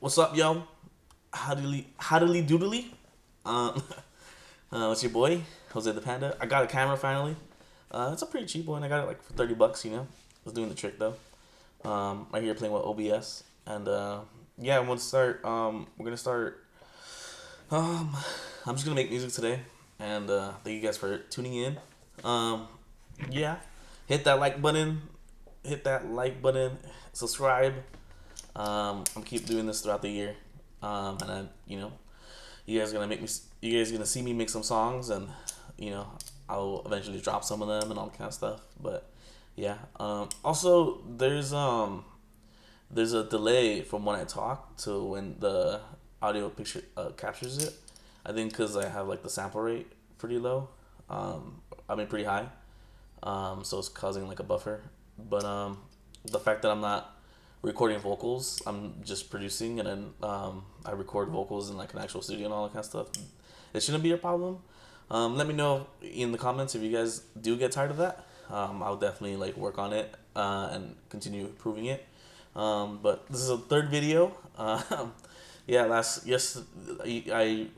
What's up, yo? Howdily doodly. Um, it's your boy Jose the Panda. I got a camera finally. It's a pretty cheap one. I got it like for $30. Was doing the trick though. Right here playing with OBS, and yeah, I'm gonna start. We're gonna start. Um, I'm just gonna make music today, and thank you guys for tuning in. Um, yeah, hit that like button. Hit that like button. Subscribe. I'm keep doing this throughout the year. And then you guys gonna make me. You guys gonna see me make some songs, and you know, I'll eventually drop some of them and all that kind of stuff. But yeah. Also, there's a delay from when I talk to when the audio picture captures it. I think because I have like the sample rate pretty low. I mean pretty high. So it's causing like a buffer. But the fact that I'm not recording vocals, I'm just producing, and then I record vocals in like an actual studio and all that kind of stuff. It shouldn't be a problem. Let me know in the comments if you guys do get tired of that. I'll definitely like work on it and continue improving it. But this is a third video. Yeah, I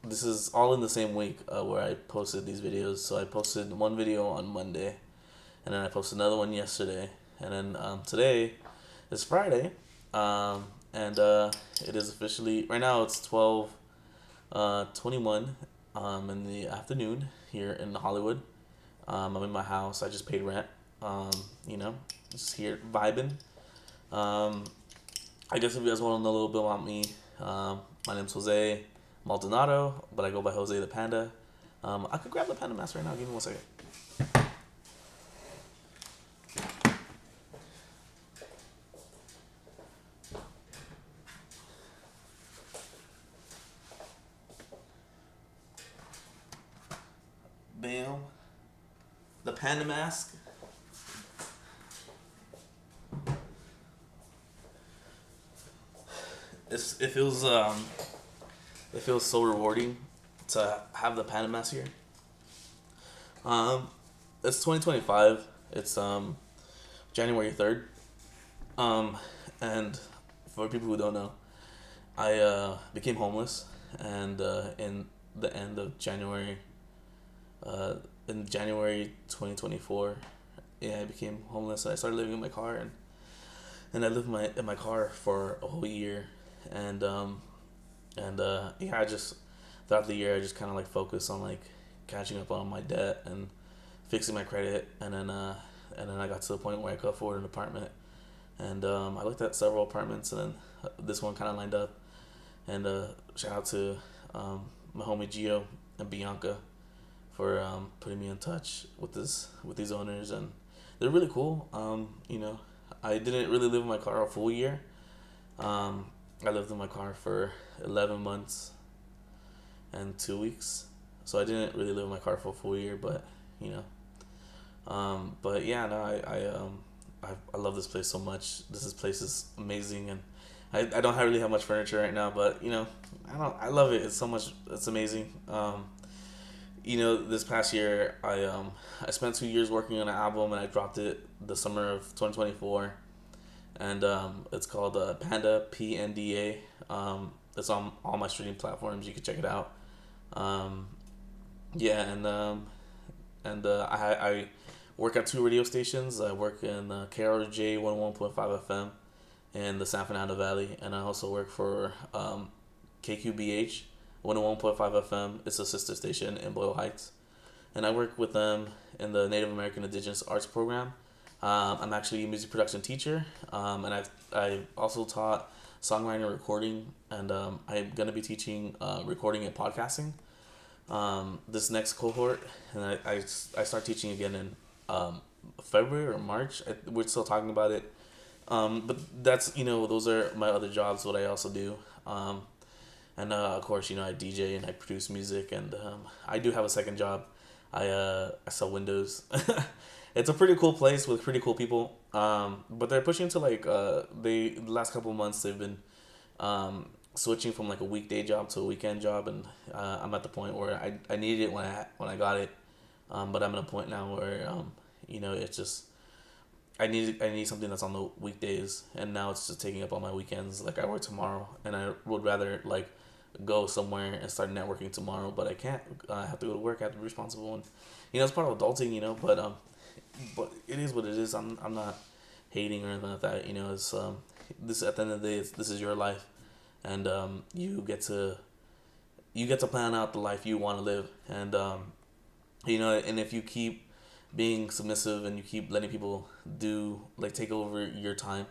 this is all in the same week where I posted these videos. So I posted one video on Monday, and then I posted another one yesterday, and then today is Friday, and it is officially right now. It's 21 in the afternoon here in Hollywood. I'm in my house. I just paid rent. You know, just here vibing. Um, I guess if you guys want to know a little bit about me, my name's Jose Maldonado, but I go by Jose the Panda. I could grab the Panda mask right now. Give me 1 second. Bam. The Panda mask. It feels it feels so rewarding to have the Panda mask here. Um, it's 2025. It's January 3rd. Um, and for people who don't know, I became homeless, and in the end of January, uh, in January 2024, yeah, I became homeless. I started living in my car, and I lived in my car for a whole year, and yeah, I just throughout the year I just kind of like focused on like catching up on my debt and fixing my credit, and then I got to the point where I could afford an apartment, and I looked at several apartments, and then this one kind of lined up, and shout out to my homie Gio and Bianca for putting me in touch with these owners, and they're really cool. I didn't really live in my car a full year. I lived in my car for 11 months and 2 weeks, so I didn't really live in my car for a full year. But you know, but yeah, no, I love this place so much. Place is amazing, and I don't really have much furniture right now, but I love it. It's so much. It's amazing. This past year I spent 2 years working on an album, and I dropped it the summer of 2024, and it's called Panda PNDA. It's on all my streaming platforms. You can check it out. Um, yeah, I work at two radio stations. I work in KRJ 101.5 FM in the San Fernando Valley, and I also work for KQBH 101.5 FM. It's a sister station in Boyle Heights, and I work with them in the Native American Indigenous Arts program. I'm actually a music production teacher, and I've also taught songwriting and recording, and I'm gonna be teaching recording and podcasting this next cohort, and I start teaching again in February or March. We're still talking about it, but that's those are my other jobs. What I also do. And of course, I DJ and I produce music, and I do have a second job. I sell windows. It's a pretty cool place with pretty cool people. But they're pushing to like the last couple of months they've been switching from like a weekday job to a weekend job, and I'm at the point where I needed it when I got it, but I'm at a point now where it's just I need something that's on the weekdays, and now it's just taking up all my weekends. Like I work tomorrow, and I would rather like go somewhere and start networking tomorrow, but I can't. I have to go to work. I have to be responsible, and it's part of adulting, but it is what it is. I'm not hating or anything like that. It's this at the end of the day, this is your life, and you get to plan out the life you want to live, and and if you keep being submissive and you keep letting people do like take over your time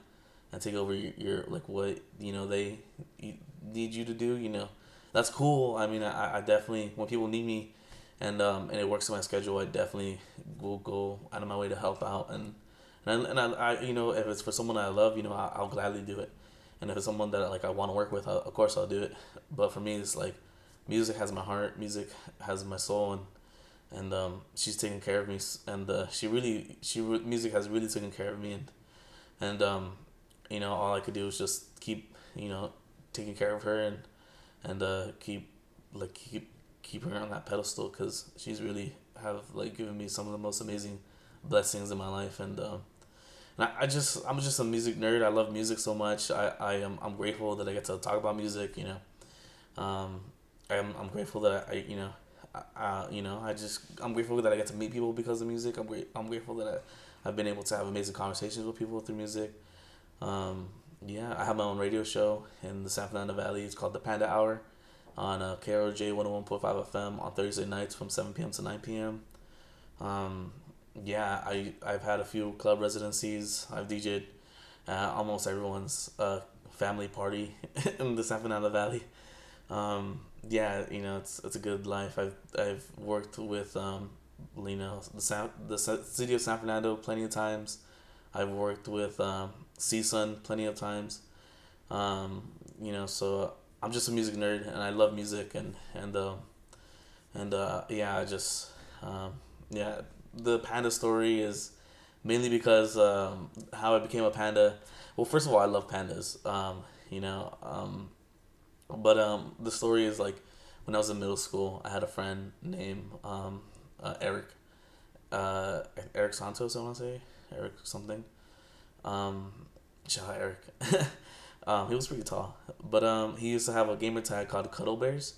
and take over your like what they need you to do, that's cool. I mean, I definitely, when people need me and it works in my schedule, I definitely will go out of my way to help out, and I if it's for someone that I love, I'll gladly do it. And if it's someone that like I want to work with, of course I'll do it. But for me, it's like music has my heart, music has my soul, and she's taking care of me, and music has really taken care of me, and all I could do is just keep taking care of her, and keep her on that pedestal, because she's really have like given me some of the most amazing blessings in my life, and I'm just a music nerd. I love music so much. I'm grateful that I get to talk about music. I'm grateful that I'm grateful that I get to meet people because of music. I'm grateful that I've been able to have amazing conversations with people through music. Yeah, I have my own radio show in the San Fernando Valley. It's called the Panda Hour on KROJ 101.5 FM on Thursday nights from 7 p.m. to 9 p.m. Yeah, I've had a few club residencies. I've DJed almost everyone's family party in the San Fernando Valley. Yeah, it's a good life. I've worked with the city of San Fernando plenty of times. I've worked with CSUN plenty of times. So I'm just a music nerd, and I love music, and yeah, yeah, the panda story is mainly because how I became a panda. Well, first of all, I love pandas. But the story is like when I was in middle school, I had a friend named Eric, Eric Santos. I want to say Eric something. Um, Shout out Eric. He was pretty tall, but he used to have a gamer tag called Cuddle Bears,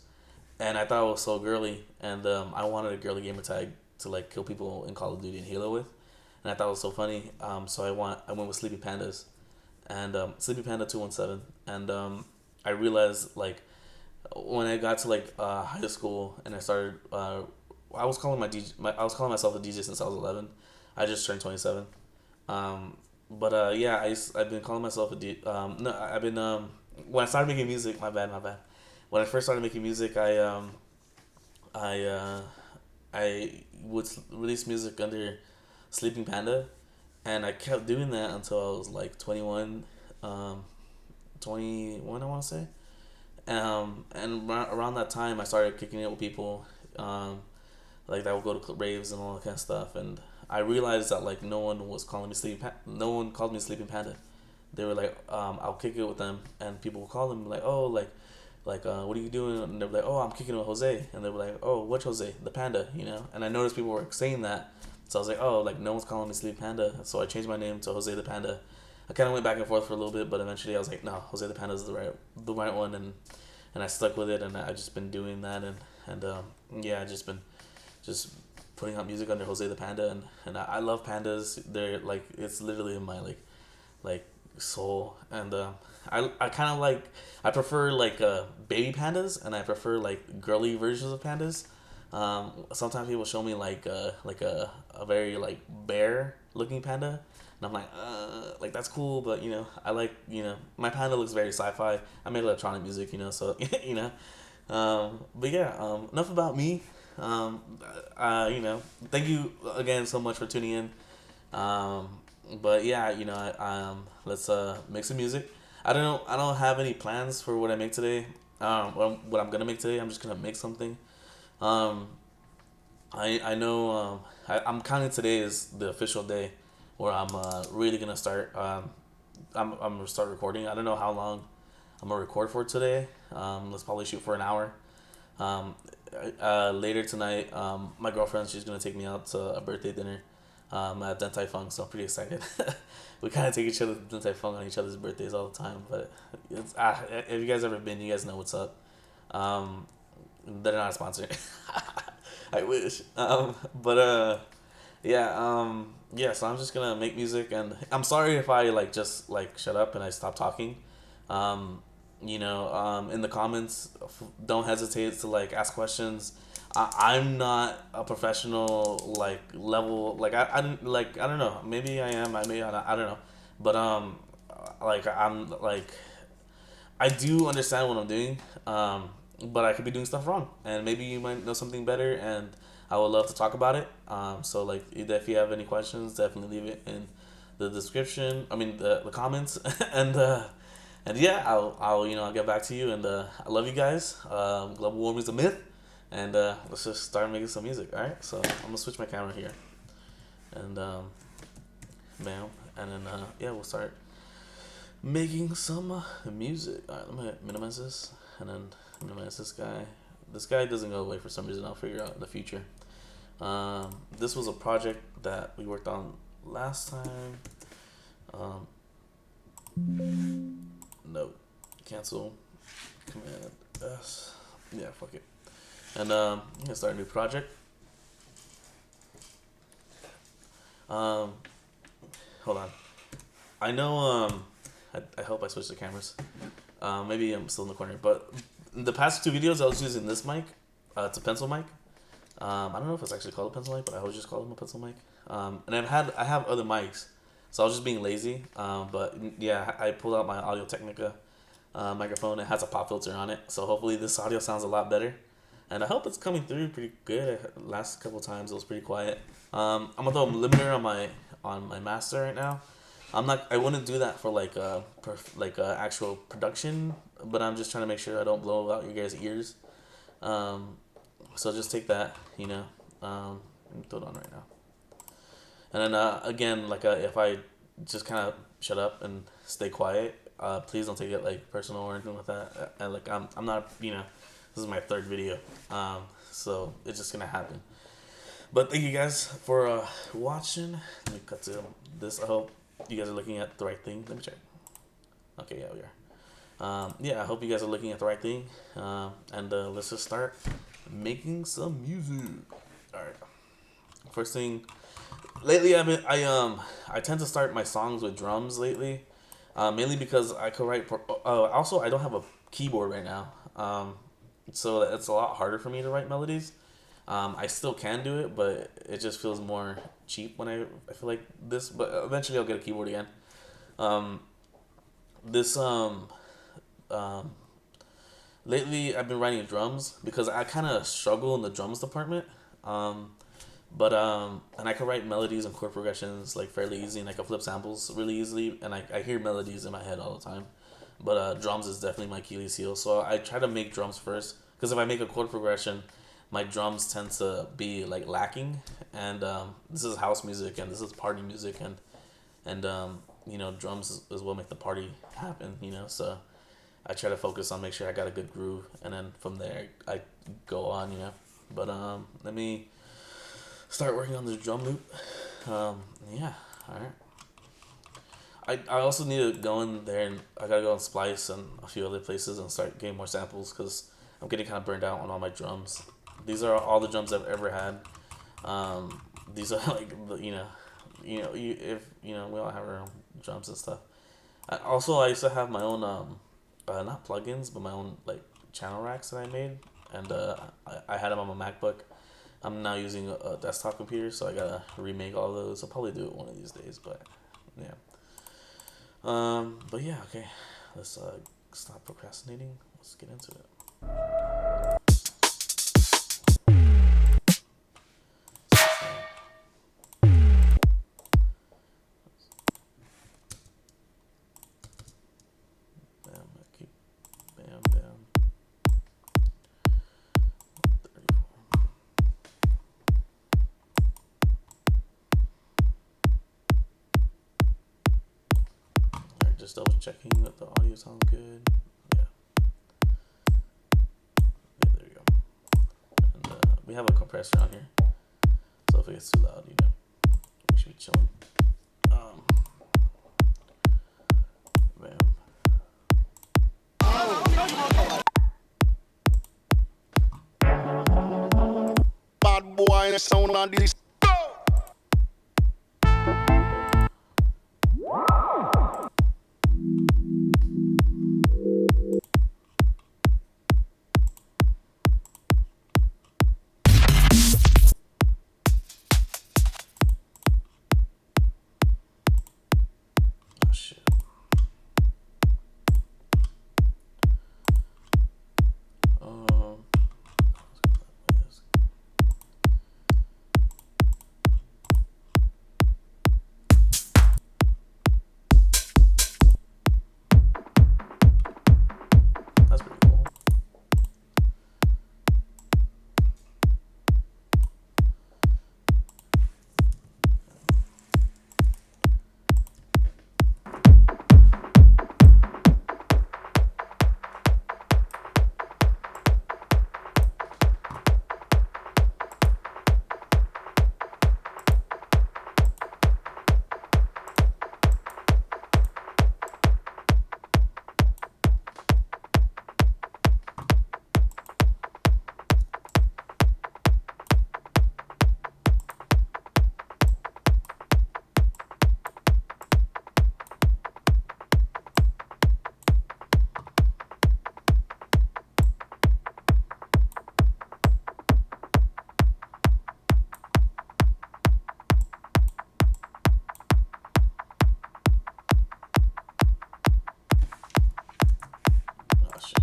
and I thought it was so girly, and I wanted a girly gamer tag to like kill people in Call of Duty and Halo with, and I thought it was so funny. So I went with Sleepy Pandas, and Sleepy Panda 217, and I realized like when I got to like high school and I started I was calling I was calling myself a DJ since I was 11. I just turned 27. But yeah, I've been calling myself a DJ. No, I've been when I started making music. My bad. When I first started making music, I I would release music under Sleeping Panda, and I kept doing that until I was like 21. 21, I want to say. And around that time, I started kicking it with people, like that would go to raves and all that kind of stuff. And I realized that like no one called me Sleeping Panda. They were like, I'll kick it with them, and people would call them like, oh, what are you doing? And they were like, oh, I'm kicking it with Jose. And they were like, oh, which Jose? The Panda. And I noticed people were saying that, so I was like, oh, like no one's calling me Sleeping Panda. So I changed my name to Jose the Panda. I kind of went back and forth for a little bit, but eventually I was like, no, Jose the Panda is the right one, and I stuck with it, and I just been doing that, and yeah, I just been just putting out music under Jose the Panda, and I love pandas. They're like, it's literally in my like soul, and I kind of like, I prefer like baby pandas, and I prefer like girly versions of pandas. Sometimes people show me like a very like bear looking panda, and I'm like that's cool, but I like, my panda looks very sci-fi. I make electronic music, so but yeah, enough about me. Thank you again so much for tuning in. But yeah, let's make some music. I don't have any plans for what I make today. What I'm gonna make today, I'm just gonna make something. Um, I know, I'm counting today as the official day where I'm really gonna start. I'm gonna start recording. I don't know how long I'm gonna record for today. Let's probably shoot for an hour. Later tonight, my girlfriend, she's gonna take me out to a birthday dinner. at Dentai Funk, so I'm pretty excited. We kind of take each other to Dentai Funk on each other's birthdays all the time, but if you guys ever been, you guys know what's up. Um, they're not a sponsor. I wish. Yeah. So I'm just gonna make music, and I'm sorry if I like just like shut up and I stop talking. Um, in the comments, don't hesitate to like ask questions. I'm not a professional like level like I don't know, maybe I am, I may not, I don't know, but like I'm like I do understand what I'm doing, but I could be doing stuff wrong, and maybe you might know something better, and I would love to talk about it. So like if you have any questions, definitely leave it in the description. I mean the comments, and yeah, I'll get back to you, and I love you guys. Global warming is a myth, and let's just start making some music. All right, so I'm gonna switch my camera here, and bam, and then yeah, we'll start making some music. All right, let me minimize this, and then minimize this guy. This guy doesn't go away for some reason. I'll figure out in the future. This was a project that we worked on last time. No, cancel. Command S. Yeah, fuck it. And I'm gonna start a new project. Hold on. I know. I hope I switched the cameras. Maybe I'm still in the corner, but in the past two videos I was using this mic. It's a pencil mic. I don't know if it's actually called a pencil mic, but I always just call them a pencil mic. And I have other mics, so I was just being lazy. But yeah, I pulled out my Audio Technica microphone. It has a pop filter on it, so hopefully this audio sounds a lot better. And I hope it's coming through pretty good. Last couple times it was pretty quiet. I'm gonna throw a limiter on my master right now. I wouldn't do that for like actual production, but I'm just trying to make sure I don't blow out your guys' ears. So just take that, let me throw it on right now. And then again, like if I just kind of shut up and stay quiet, please don't take it like personal or anything like that. And like I'm not, this is my third video, so it's just gonna happen. But thank you guys for watching. Let me cut to this. I hope you guys are looking at the right thing. Let me check. Okay, yeah, we are. Yeah, I hope you guys are looking at the right thing. And let's just start making some music. All right. First thing, lately I tend to start my songs with drums lately, mainly because I could write. Also, I don't have a keyboard right now, so it's a lot harder for me to write melodies. I still can do it, but it just feels more cheap when I feel like this. But eventually, I'll get a keyboard again. This Lately I've been writing drums because I kind of struggle in the drums department. And I can write melodies and chord progressions like fairly easy, and I can flip samples really easily, and I hear melodies in my head all the time. But drums is definitely my Achilles heel, so I try to make drums first, because if I make a chord progression, my drums tend to be like lacking, and this is house music and this is party music, and drums is what make the party happen, so I try to focus on make sure I got a good groove, and then from there I go on, but let me start working on this drum loop. Yeah, all right. I also need to go in there, and I gotta go on Splice and a few other places and start getting more samples, because I'm getting kind of burned out on all my drums. These are all the drums I've ever had. These are like we all have our own drums and stuff. I used to have my own not plugins, but my own like channel racks that I made, and I had them on my MacBook. I'm now using a desktop computer, so I gotta remake all those. I'll probably do it one of these days, but yeah. But yeah, okay. Let's stop procrastinating. Let's get into it. Just double checking that the audio sounds good. Yeah. There we go. And we have a compressor on here, so if it gets too loud, we should chilling. Um, man. Bad boy, the sound on this. Oh shit. Um, that's pretty cool. Oh shit.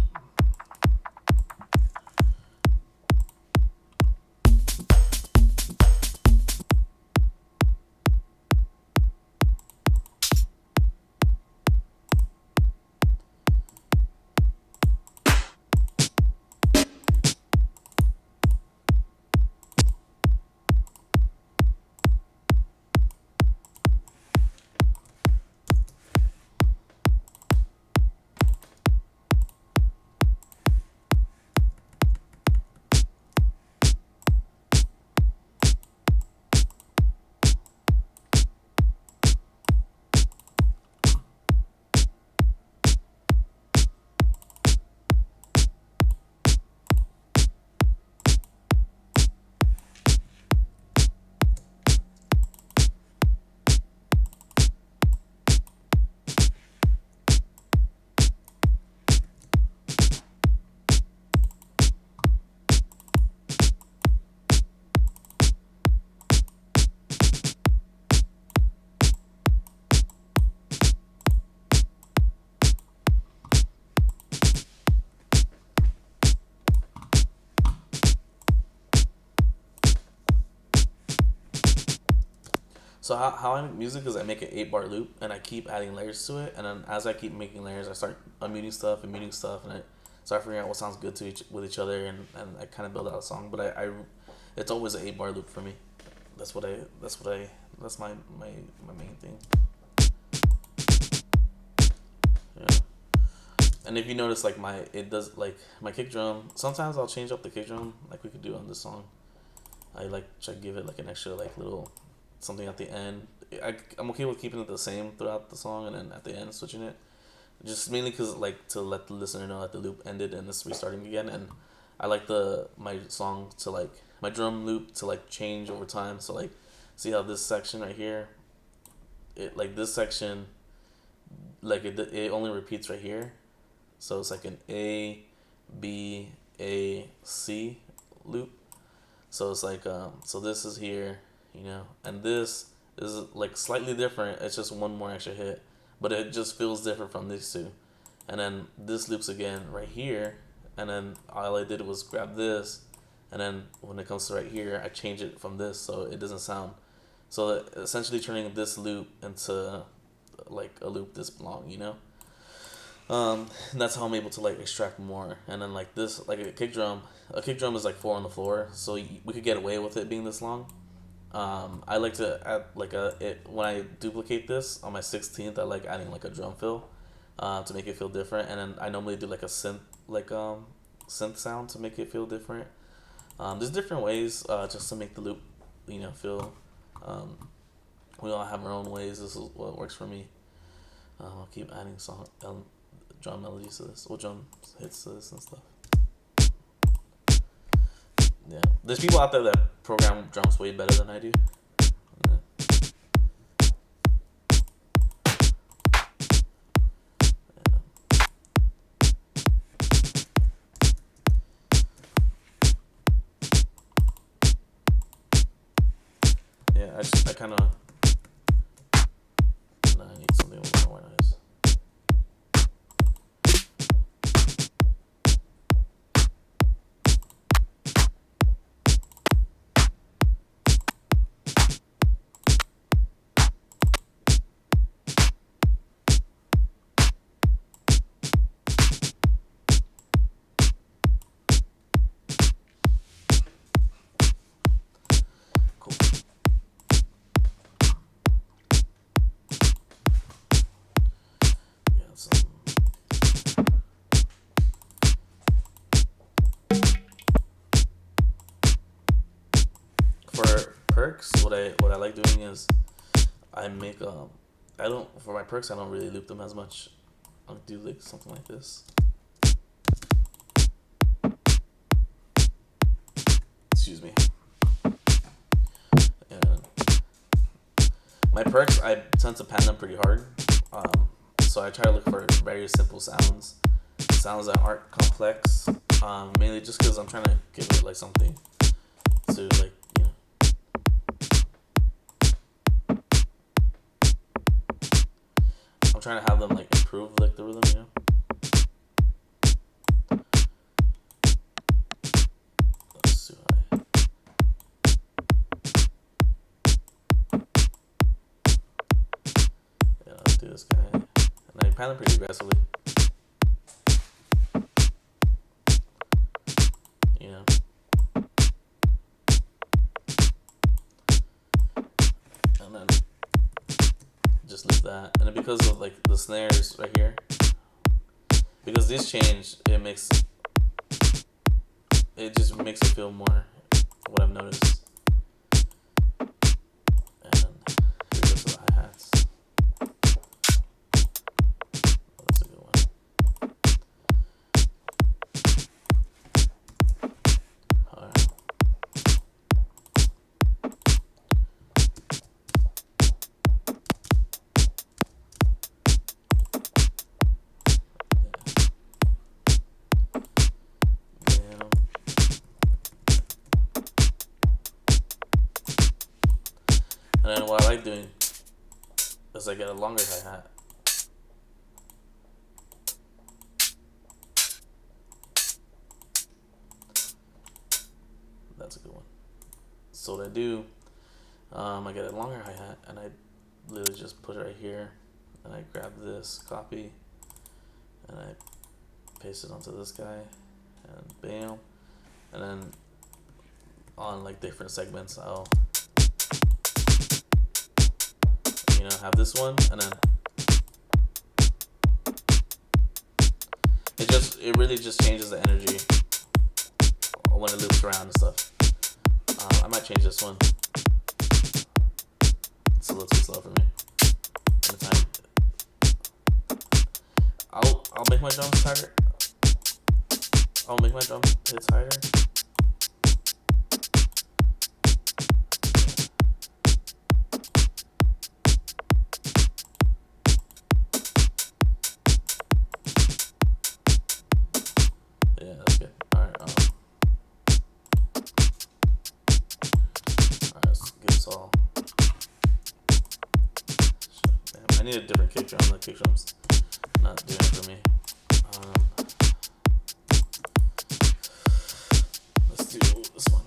So how I make music is I make an 8 bar loop and I keep adding layers to it, and then as I keep making layers, I start unmuting stuff and muting stuff, and I start figuring out what sounds good to each other, and I kind of build out a song. But I it's always an 8 bar loop for me. That's my main thing. Yeah. And if you notice, like it does like my kick drum. Sometimes I'll change up the kick drum, like we could do on this song. I like try to give it like an extra like little something at the end. I'm okay with keeping it the same throughout the song, and then at the end switching it. Just mainly because like to let the listener know that the loop ended and it's restarting again, and I like my song to like my drum loop to like change over time. So like, see how this section right here, it like this section, like it only repeats right here, so it's like an A, B, A, C loop. So it's like so this is here, and this is like slightly different. It's just one more extra hit, but it just feels different from these two. And then this loops again right here, and then all I did was grab this, and then when it comes to right here, I change it from this so it doesn't sound. So essentially turning this loop into like a loop this long. And that's how I'm able to like extract more. And then like this, like a kick drum is like 4 on the floor, so we could get away with it being this long. I like to add like when I duplicate this on my 16th, I like adding like a drum fill, to make it feel different. And then I normally do like a synth sound to make it feel different. There's different ways, just to make the loop, feel, We all have our own ways. This is what works for me. I'll keep adding drum melodies to this, or drum hits to this and stuff. Yeah, there's people out there that program drums way better than I do. Yeah. Yeah, I kind of. Nah, I need something with more noise. Cool. Yeah, some. For perks, what I like doing is I make I don't, for my perks I don't really loop them as much. I'll do like something like this. Excuse me. And my perks, I tend to pan them pretty hard. So I try to look for very simple sounds that aren't complex. Mainly just because I'm trying to give it like something to like, you know. I'm trying to have them like improve like the rhythm, you know. Let's see what yeah, let's do this guy. And I pan them pretty aggressively. You know. And then just leave that. And then because of like the snares right here, because these change, it just makes it feel more what I've noticed. And here goes the hi-hats. That's a good one. Alright. And then what I like doing is I get a longer hi-hat. That's a good one. So what I do, I get a longer hi-hat and I literally just put it right here, and I grab this copy and I paste it onto this guy, and bam. And then on like different segments, I'll have this one, and then it really just changes the energy when it loops around and stuff. I might change this one. It's a little too slow for me. I'll make my drums tighter. I'll make my drum hits tighter. Yeah, that's good. Alright, let's get this all. Damn, I need a different kick drum. The kick drum's not doing it for me. Let's do this one.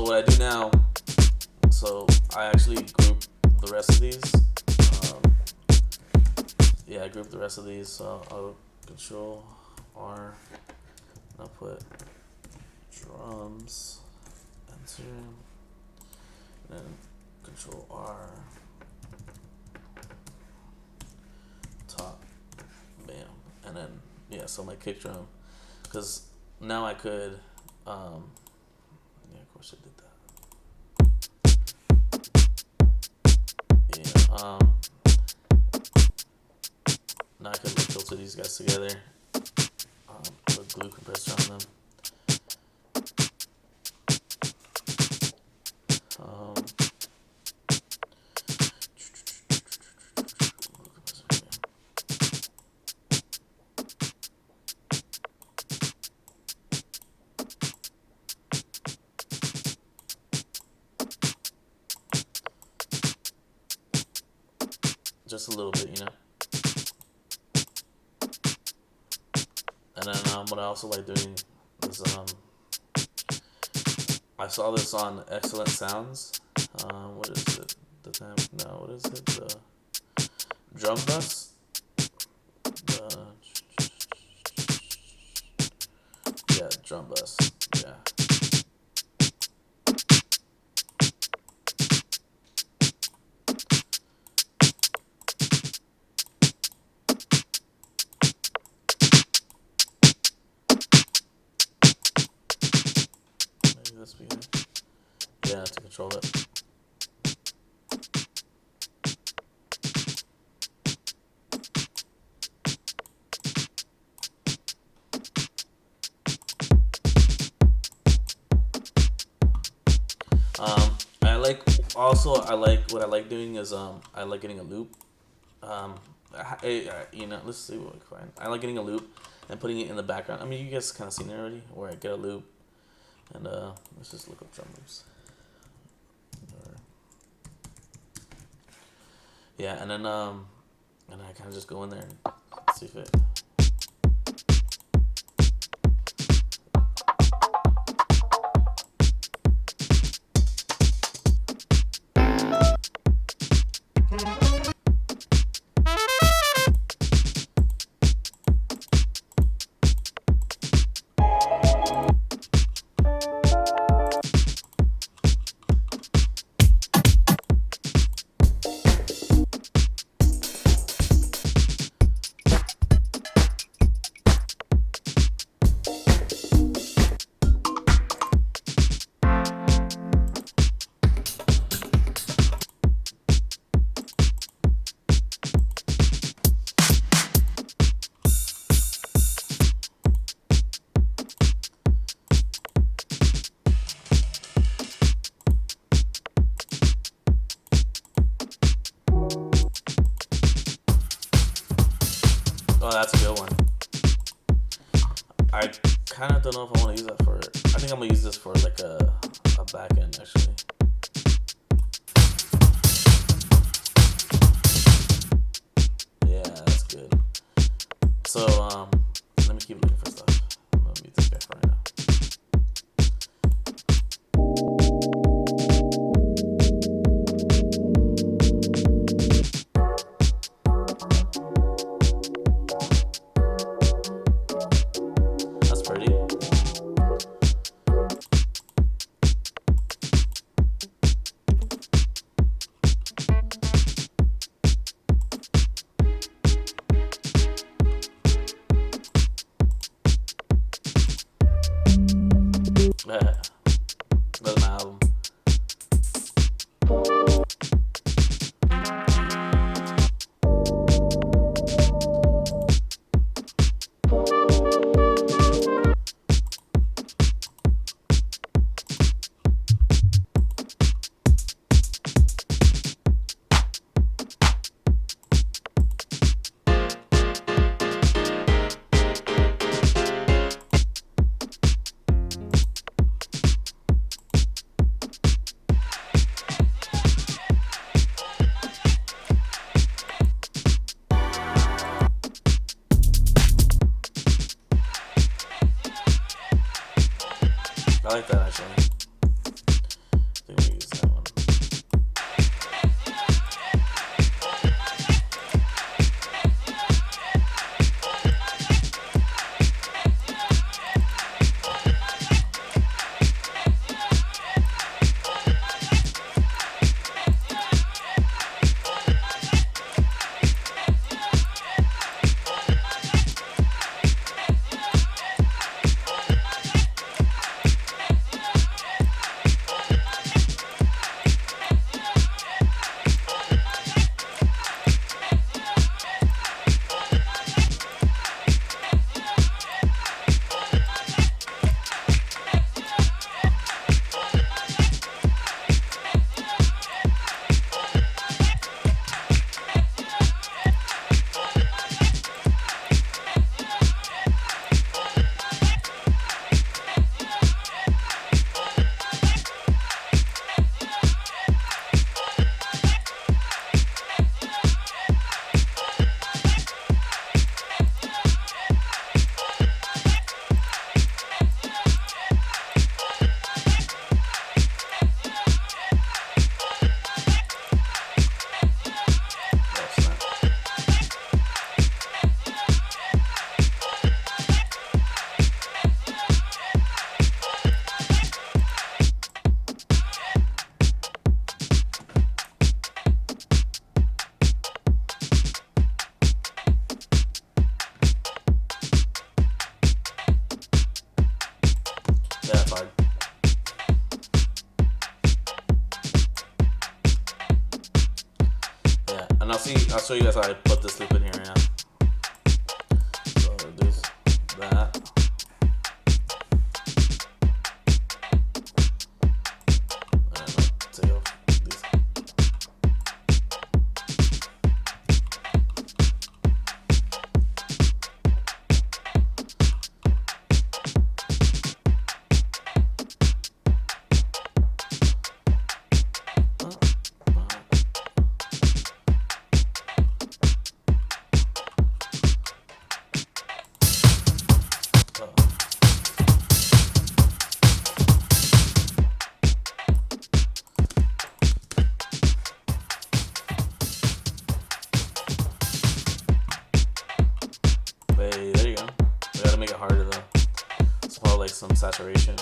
what I do now, so I actually group the rest of these. I group the rest of these. So I'll Control R. And I'll put drums, enter, and then Control R, top, bam, and then so my kick drum, because now I could, of course I did that. Now I could like filter these guys together, put glue compressor on them. Just a little bit, And then what I also like doing is I saw this on Excellent Sounds. What is it? What is it? The drum bus. Drum bus. Yeah. Maybe this be it. Yeah, to control it. What I like doing is I like getting a loop. Let's see what we can find. I like getting a loop and putting it in the background. I mean, you guys kind of seen it already, where I get a loop, and let's just look up drum loops. And then I kind of just go in there and see if it. Oh, that's a good one. I kind of don't know if I want to use that for. I think I'm gonna use this for like a back end actually. Yeah, that's good. So let me keep looking for stuff. I'm gonna mute this guy for right now. That's my album. I'll show you guys how I put this loop in here. Yeah. So there's that. Hey, there you go. We gotta make it harder though. It's probably like some saturation.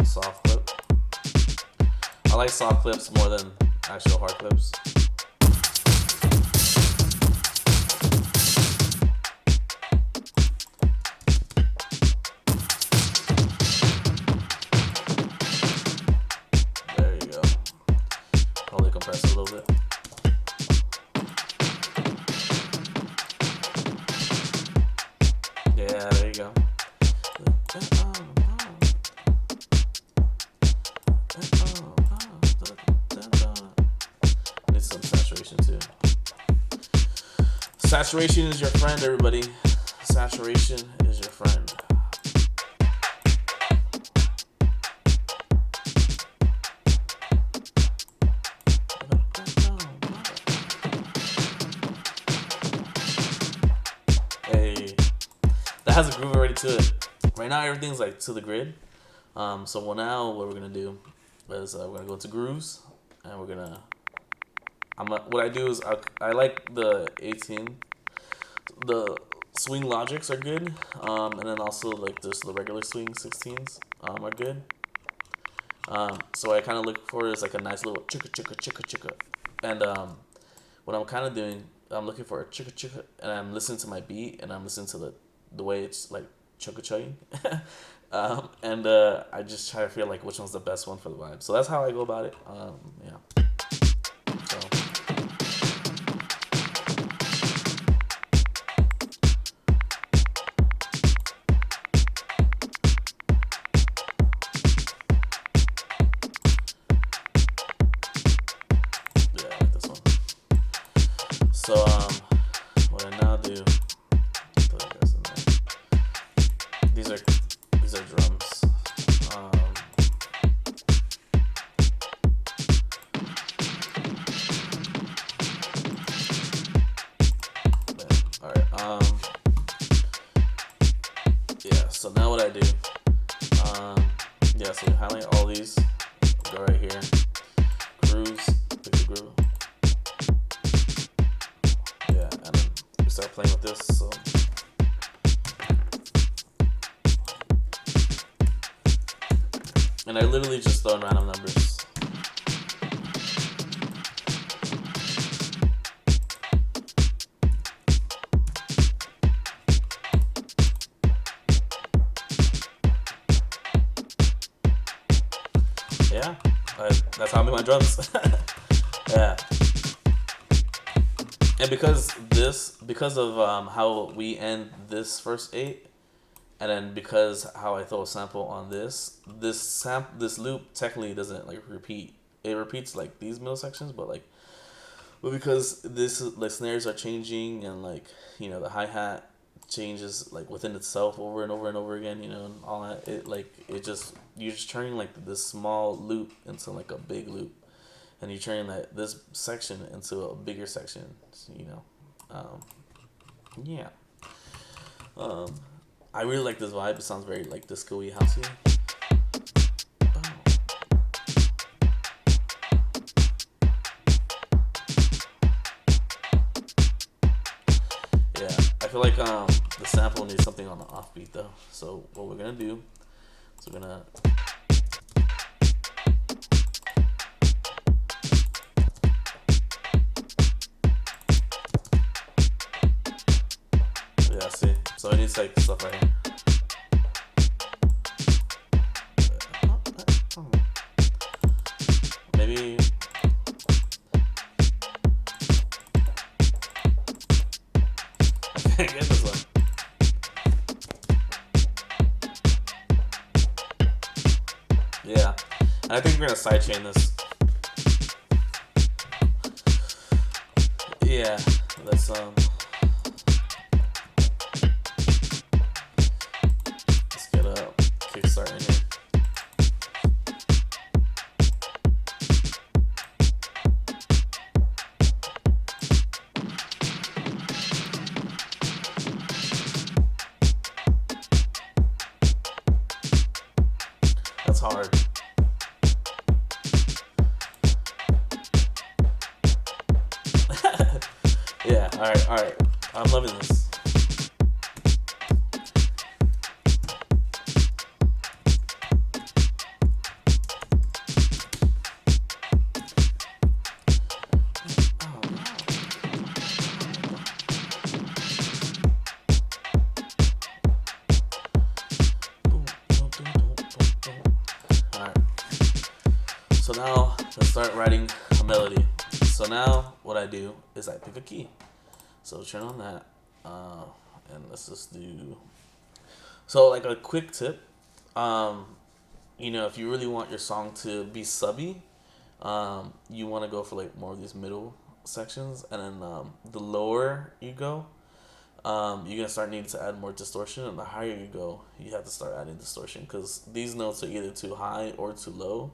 Soft clip. I like soft clips more than actual hard clips. There you go. Probably compress it a little bit. Yeah, there you go. Need some saturation too. Saturation is your friend, everybody. Saturation is your friend. Hey, that has a groove already to it. Right now, everything's like to the grid. So now what we're gonna do is we're gonna go into grooves, and we're gonna. What I do is I like the 18. The swing logics are good, and then also like just the regular swing 16s are good. So what I kind of look for is like a nice little chicka chicka chicka chicka, and what I'm kind of doing, I'm looking for a chicka chicka, and I'm listening to my beat, and I'm listening to the way it's like chugga chugging. And I just try to feel like which one's the best one for the vibe. So that's how I go about it. Yeah. So. Yeah, I like this one. So what I now do. These are drums. Alright, yeah, so now what I do, yeah, so we highlight all these, go right here, grooves, pick the groove, yeah, and then we start playing with this, so. And I literally just throw in random numbers. Yeah, that's how I make my drums. Yeah. And because of how we end this first 8, and then because how I throw a sample on this loop technically doesn't like repeat. It repeats like these middle sections, but because the snares are changing, and like, you know, the hi-hat changes like within itself over and over and over again, you know, and all that, you're just turning like this small loop into like a big loop, and you're turning this section into a bigger section, you know. Yeah. I really like this vibe. It sounds very like disco-y, housey. Yeah, I feel like the sample needs something on the offbeat though. So what we're gonna do is we're gonna. it needs like stuff right here. Maybe. I can't get this one. Yeah. And I think we're gonna sidechain this. Yeah. Let's get a kickstart in here. That's hard. Yeah, alright. I'm loving this. Alright. So now let's start writing a melody. So now what I do is I pick a key. So turn on that, and let's just do. So like a quick tip, if you really want your song to be subby, you want to go for like more of these middle sections, and then the lower you go, you're gonna start needing to add more distortion, and the higher you go, you have to start adding distortion because these notes are either too high or too low.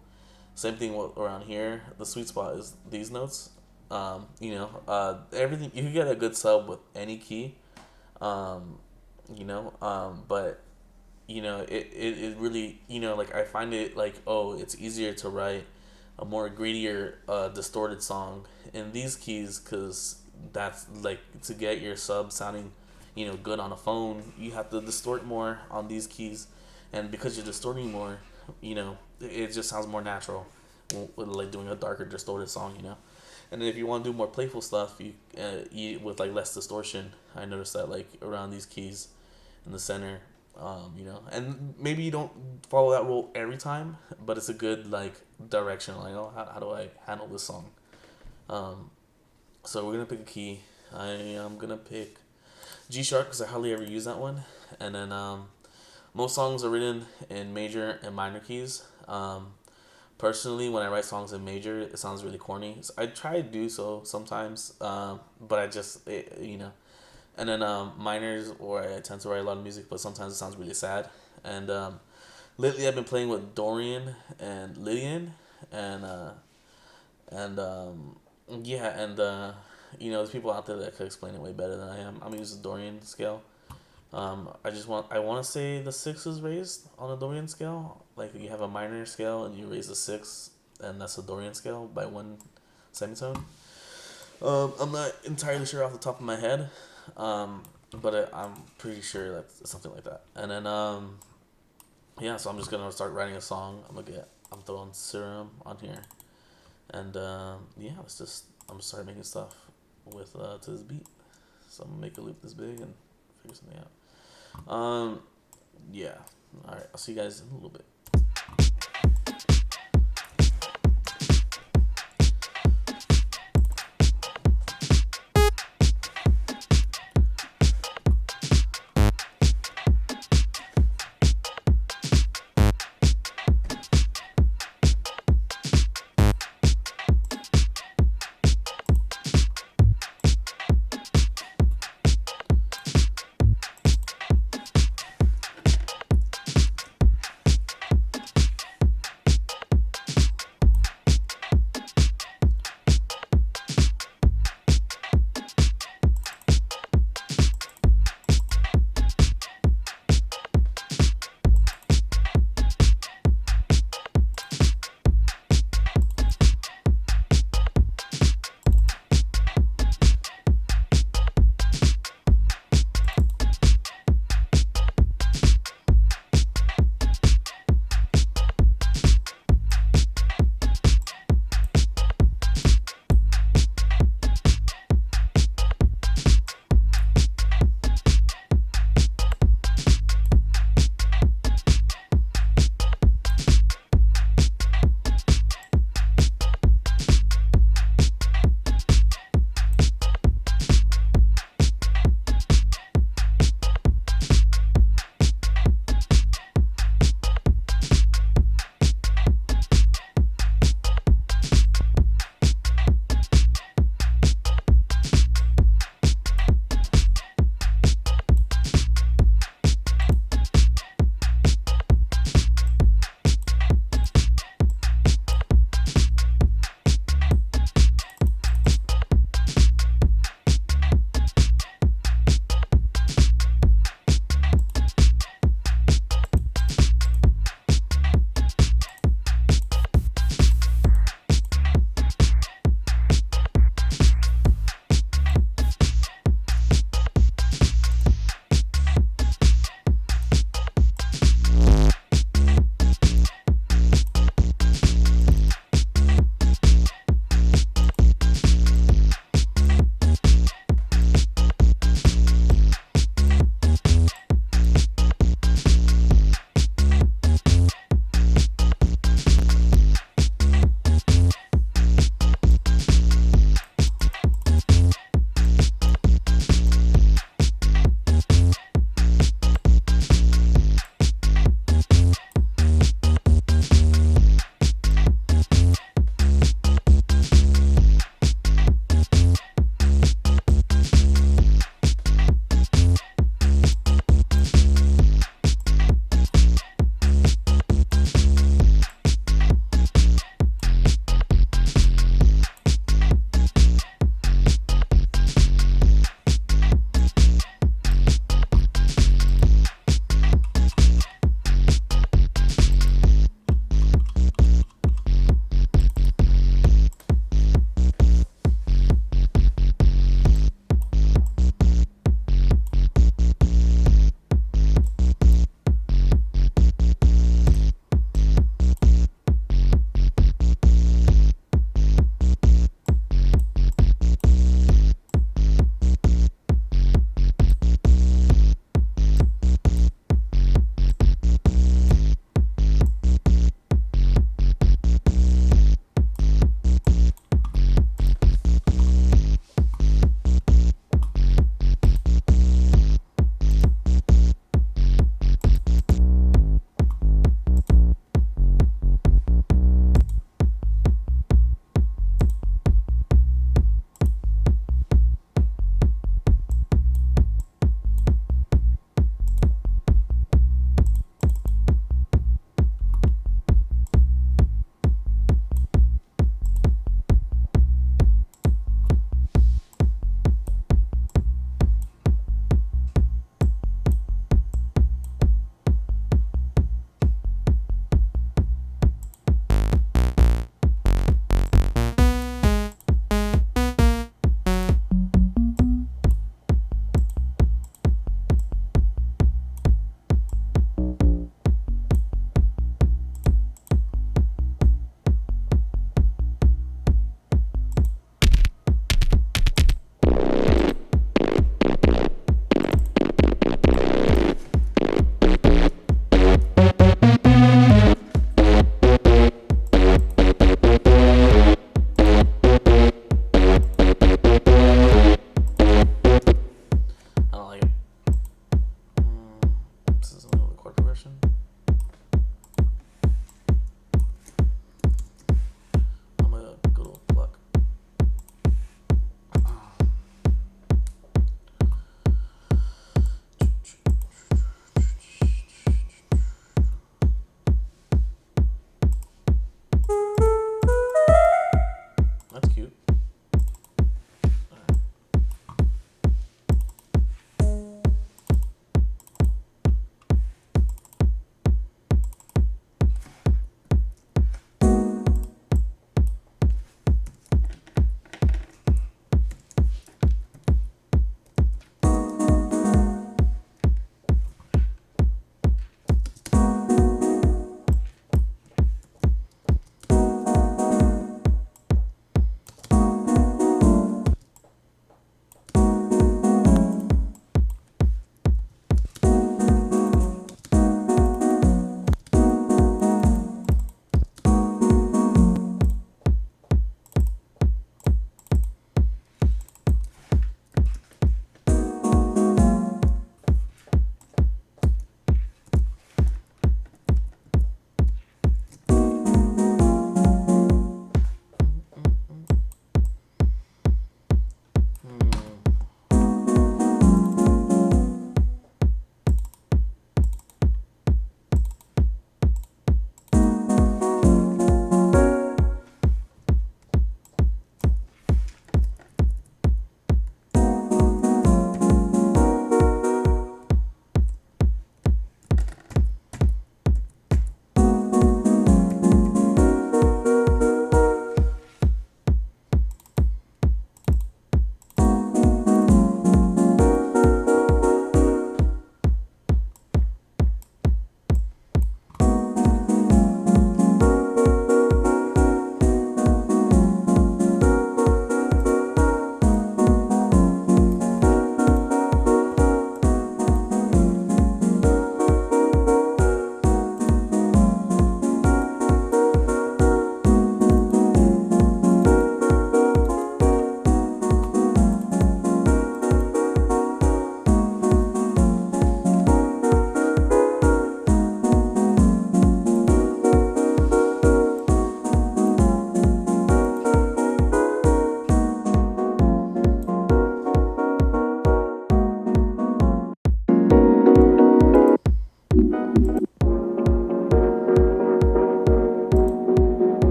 Same thing around here. The sweet spot is these notes. Everything you can get a good sub with any key, but it really, like I find it like, it's easier to write a more greedier, distorted song in these keys because that's like to get your sub sounding, good on a phone. You have to distort more on these keys, and because you're distorting more, it just sounds more natural, like doing a darker, distorted song, And then if you want to do more playful stuff, you with like less distortion. I noticed that like around these keys in the center, and maybe you don't follow that rule every time, but it's a good like direction. Like, how do I handle this song? So we're gonna pick a key. I am gonna pick G sharp because I hardly ever use that one, and then most songs are written in major and minor keys. Personally, when I write songs in major, it sounds really corny. So I try to do so sometimes, but I just, And then minors, or I tend to write a lot of music, but sometimes it sounds really sad. And lately I've been playing with Dorian and Lydian, and there's people out there that could explain it way better than I am. I'm gonna use the Dorian scale. I want to say the 6 is raised on a Dorian scale. Like you have a minor scale and you raise the 6, and that's a Dorian scale by 1 semitone. I'm not entirely sure off the top of my head, but I'm pretty sure that's something like that. And then so I'm just gonna start writing a song. I'm throwing Serum on here, and I'm gonna start making stuff with to this beat. So I'm gonna make a loop this big and figure something out. All right, I'll see you guys in a little bit.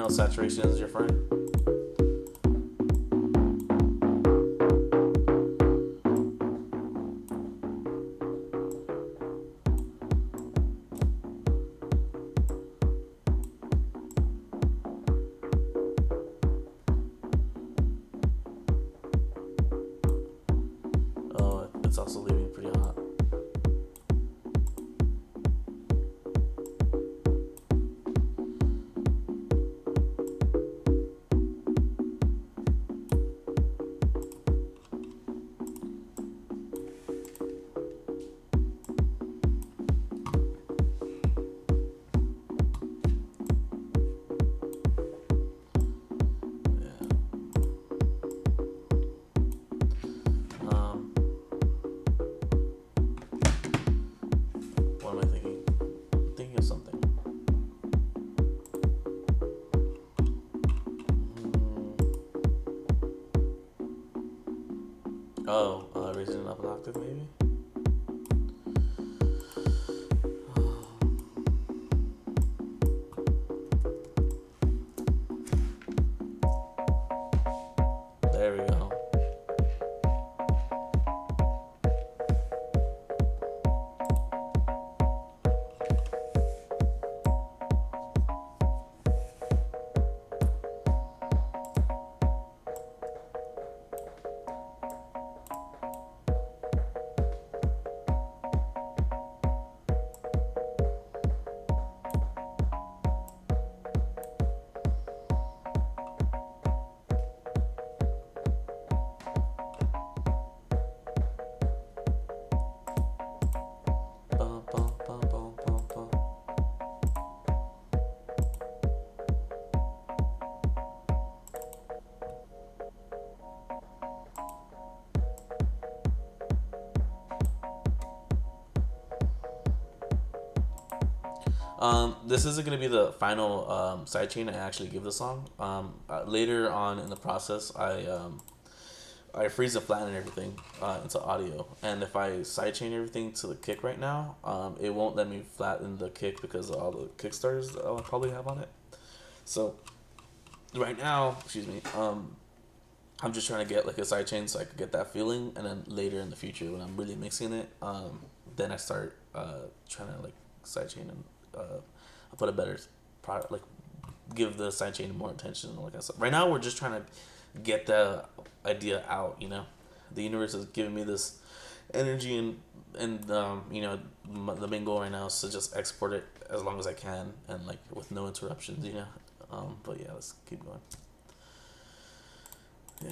know saturation is your friend. Oh, it's also leaving pretty hot. What am I thinking? Thinking of something. Oh, raising it up an octave maybe? There we go. Bum, bum, bum, bum, bum, bum. This isn't gonna be the final sidechain I actually give the song. Later on in the process, I freeze the flat and everything into audio, and if I sidechain everything to the kick right now, it won't let me flatten the kick because of all the kickstarters that I'll probably have on it. So right now, excuse me, I'm just trying to get like a sidechain so I could get that feeling, and then later in the future when I'm really mixing it, then I start trying to like sidechain and I put a better product, like give the sidechain more attention. Like I said, right now we're just trying to get the idea out. You know, the universe is giving me this energy, and you know, the main goal right now is to just export it as long as I can and like with no interruptions. You know, but yeah, let's keep going. Yeah.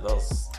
those.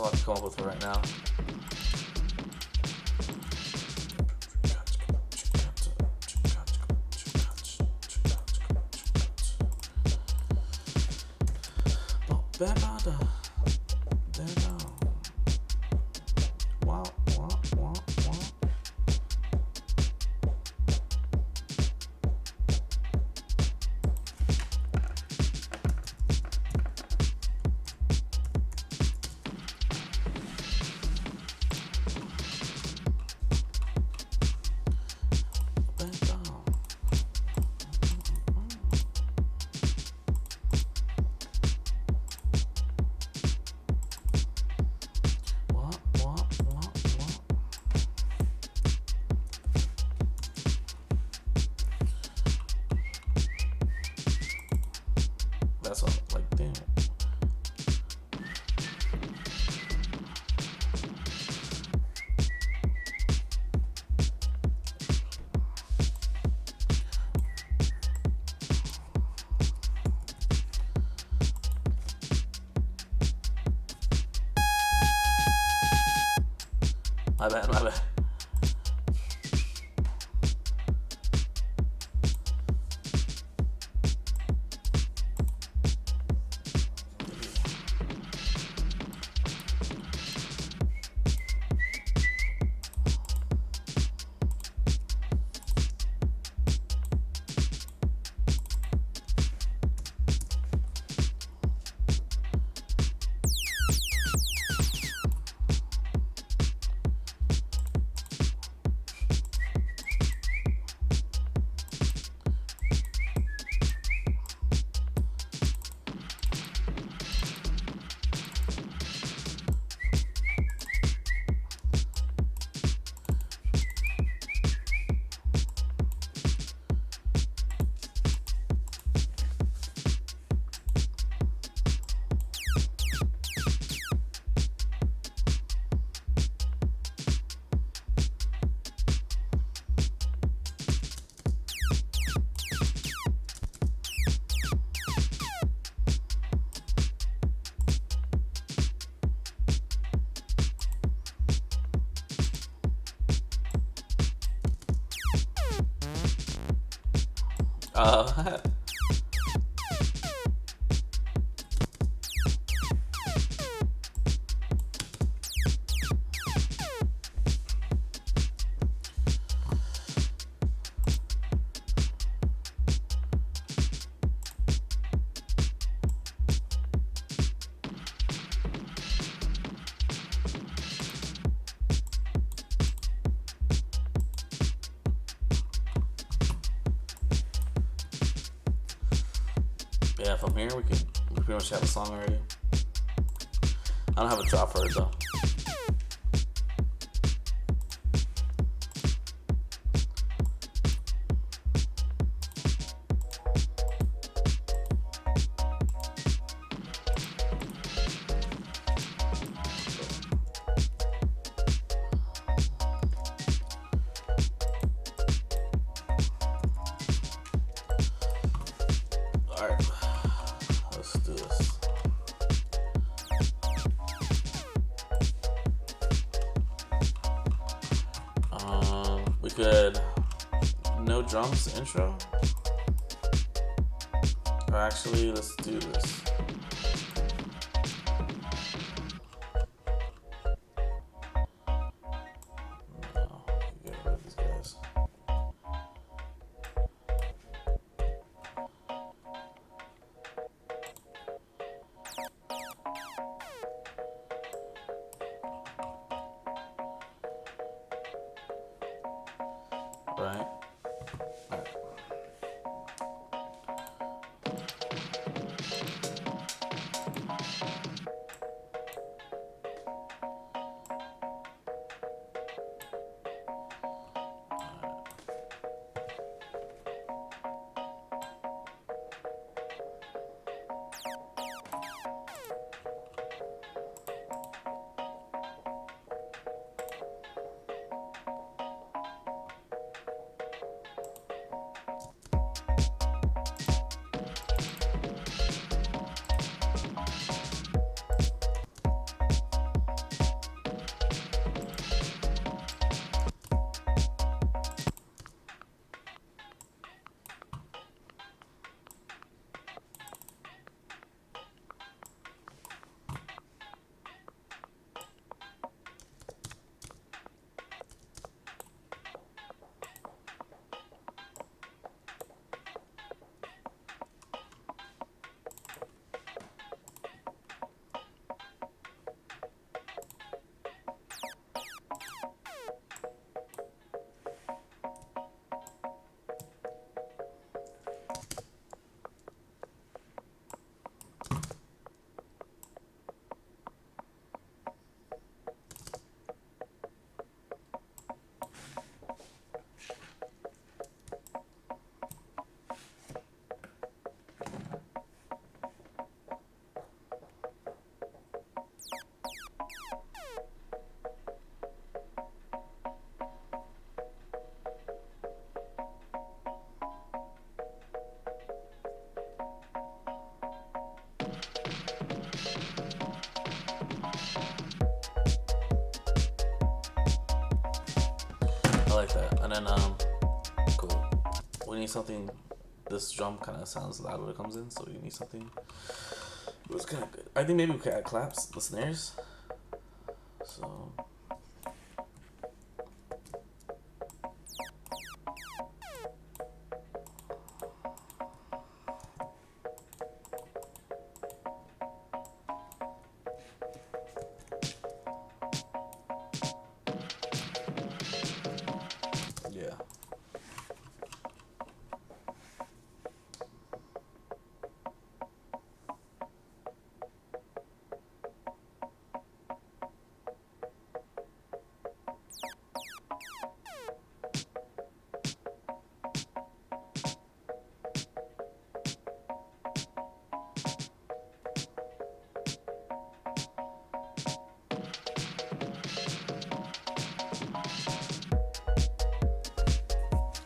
all I can come up with for right now. That's all. Like, damn. My bad, my bad. Uh, yeah, from here we pretty much have a song already. I don't have a drop for it though. Alright, let's do this. We could no drums intro. Or actually, let's do this. No, get rid of these guys. Right. All right. like that. And then cool. We need something. This drum kind of sounds loud when it comes in, so we need something. It was kind of good. I think maybe we could add claps, the snares. So. Yeah.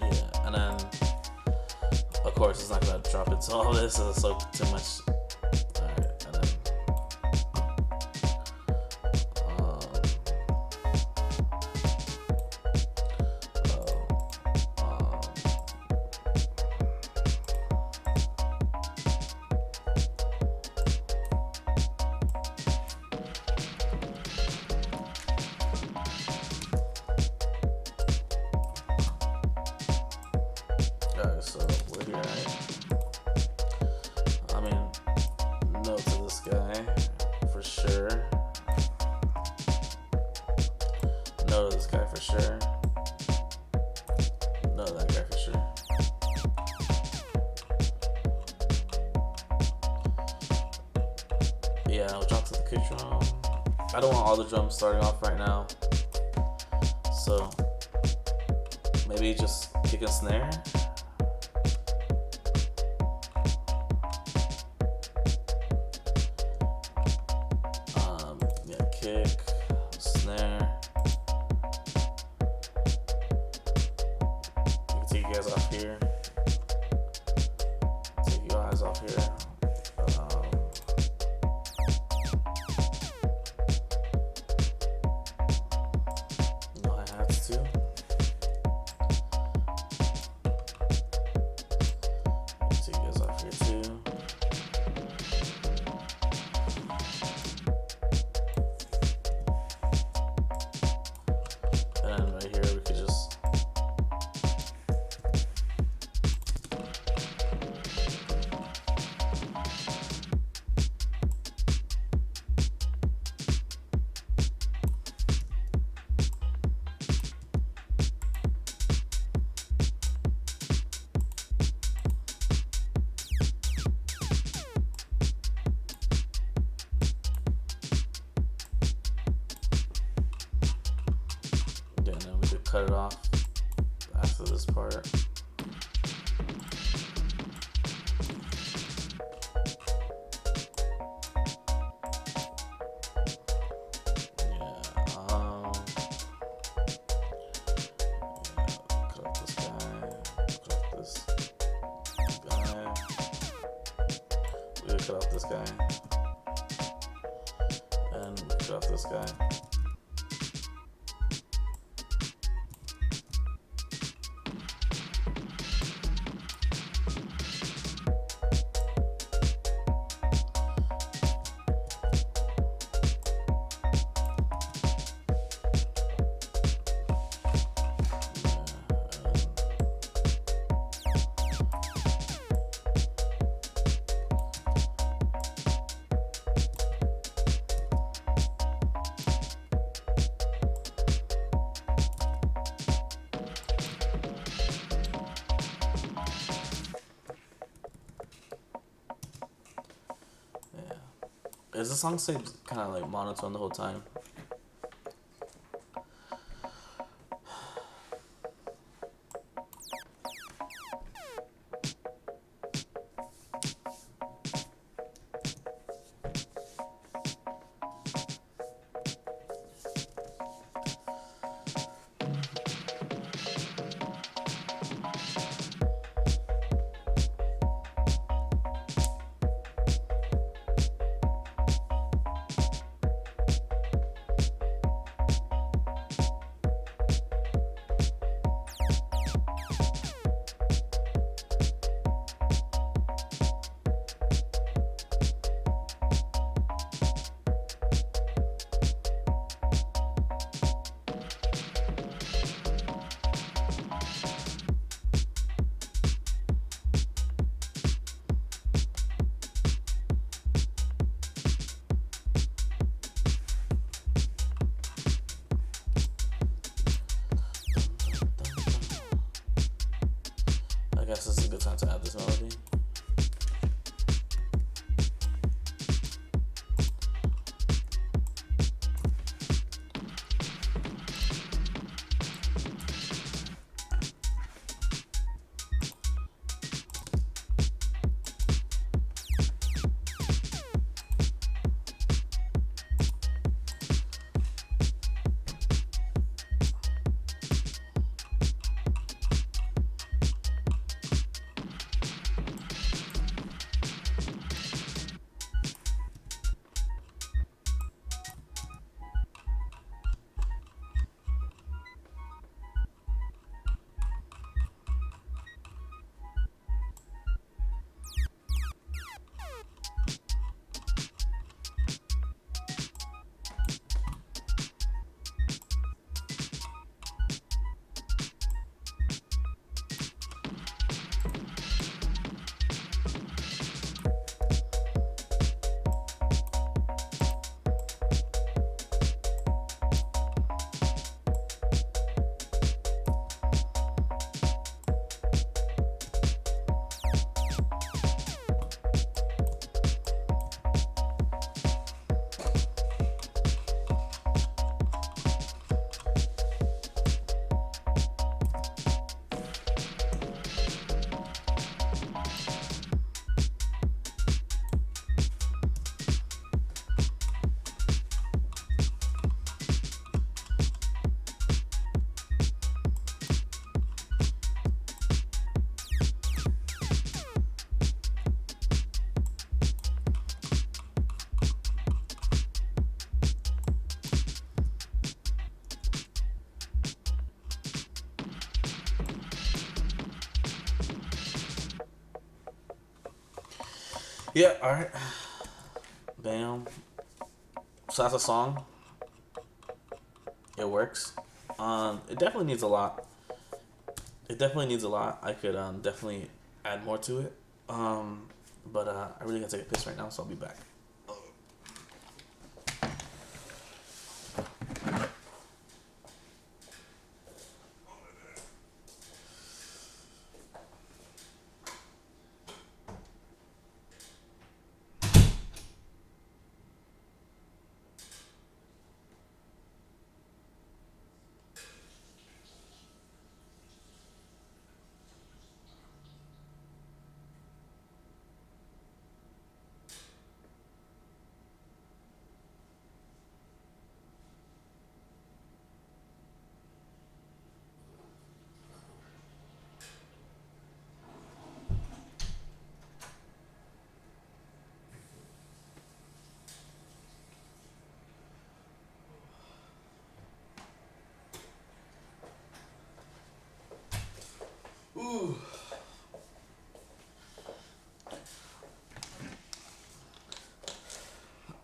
Yeah, and then of course it's not gonna drop into all this, so it's so too much. Alright, and then alright, so we're here, right? I mean, no to this guy for sure. No to this guy for sure. No to that guy for sure. Yeah, I'll drop to the kick drum. I don't want all the drums starting off right now, so maybe just kick and snare. Yeah, kick, snare. You can take you guys off here. Take you guys off here. No hi-hats too. Take you guys off here too. And then right here we could just cut it off after this part. Yeah, cut off this guy, cut off this guy. We gotta cut off this guy. And cut off this guy. Is the song stay kind of like monotone the whole time? wanted to add this melody. Yeah, alright. Bam. So that's a song. It works. It definitely needs a lot. It definitely needs a lot. I could definitely add more to it. But I really gotta take a piss right now, so I'll be back. Ooh.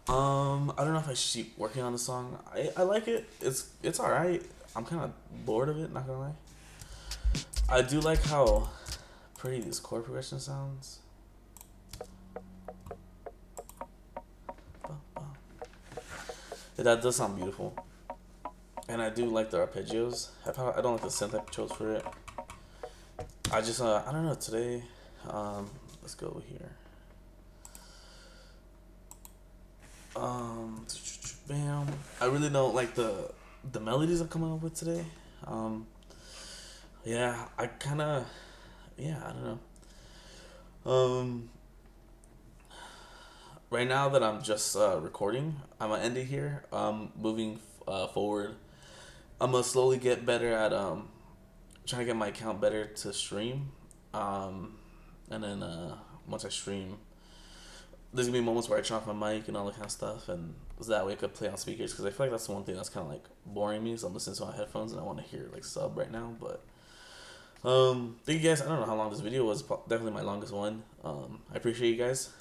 I don't know if I should keep working on the song. I like it. It's alright. I'm kind of bored of it, not gonna lie. I do like how pretty this chord progression sounds. That does sound beautiful. And I do like the arpeggios. I don't like the synth I chose for it. I just, I don't know, today, let's go over here. Bam. I really don't like the melodies I'm coming up with today. Yeah, I kinda, yeah, I don't know. Right now that I'm just recording, I'm gonna end it here. Moving forward, I'm gonna slowly get better at trying to get my account better to stream. And then once I stream, there's gonna be moments where I turn off my mic and all that kind of stuff, and that way I could play on speakers, because I feel like that's the one thing that's kind of like boring me. So I'm listening to my headphones and I want to hear like sub right now. But thank you guys. I don't know how long this video was. Definitely my longest one. I appreciate you guys.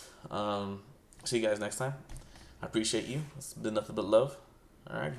See you guys next time. I appreciate you. It's been nothing but love. Alright.